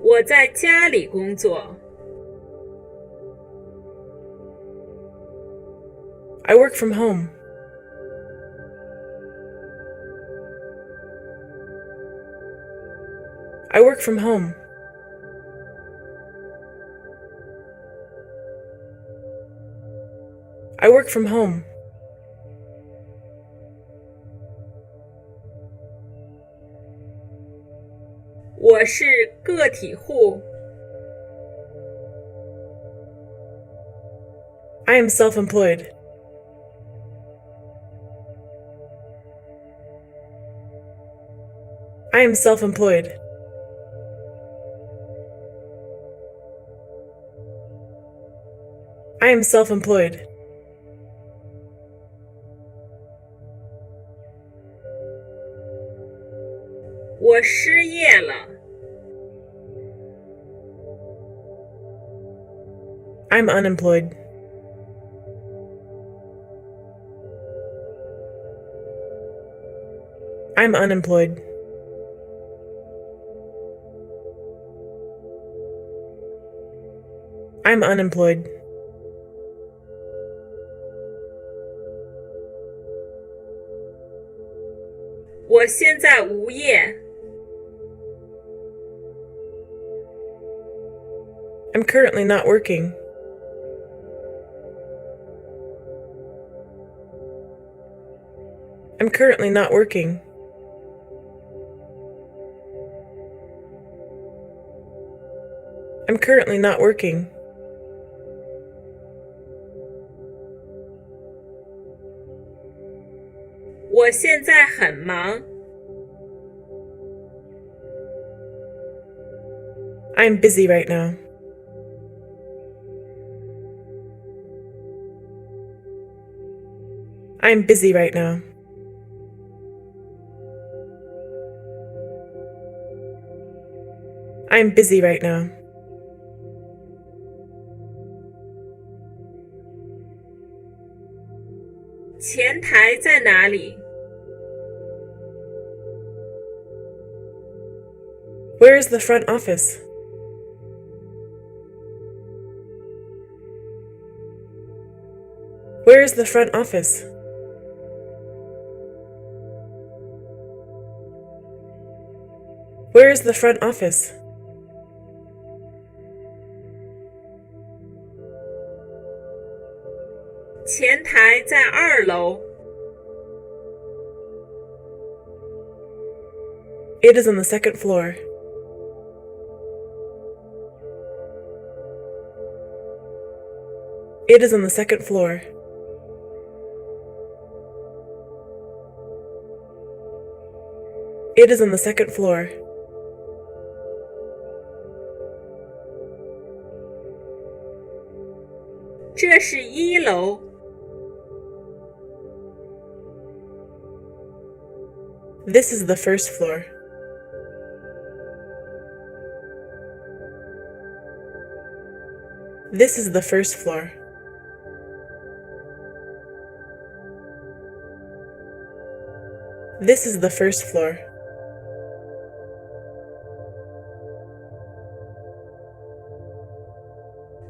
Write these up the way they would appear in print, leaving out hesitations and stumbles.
我在家里工作。I work from home. I work from home. I work from home. 我是个体户。I am self-employed. I am self-employed. I am self-employed. 我失业了。I'm unemployed. I'm unemployed. I'm unemployed. 我现在无业。I'm currently not working. I'm currently not working. I'm currently not working. 我现在很忙。I'm busy right now. I'm busy right now. I'm busy right now. 前台在哪里？ Where is the front office? Where is the front office? Where is the front office? 前台在2楼。It is on the second floor. It is on the second floor. It is on the second floor. 这是1楼。This is the first floor. This is the first floor. This is the first floor.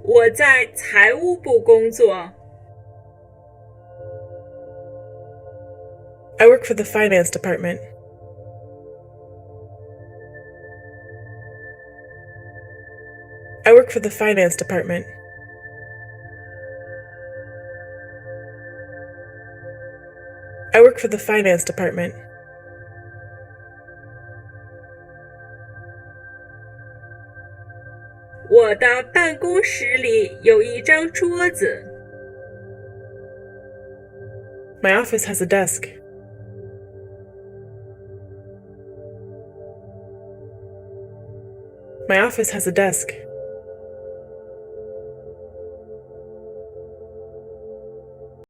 我在财务部工作。I work for the finance department. I work for the finance department. I work for the finance department. 我的办公室里有一张桌子。My office has a desk. My office has a desk.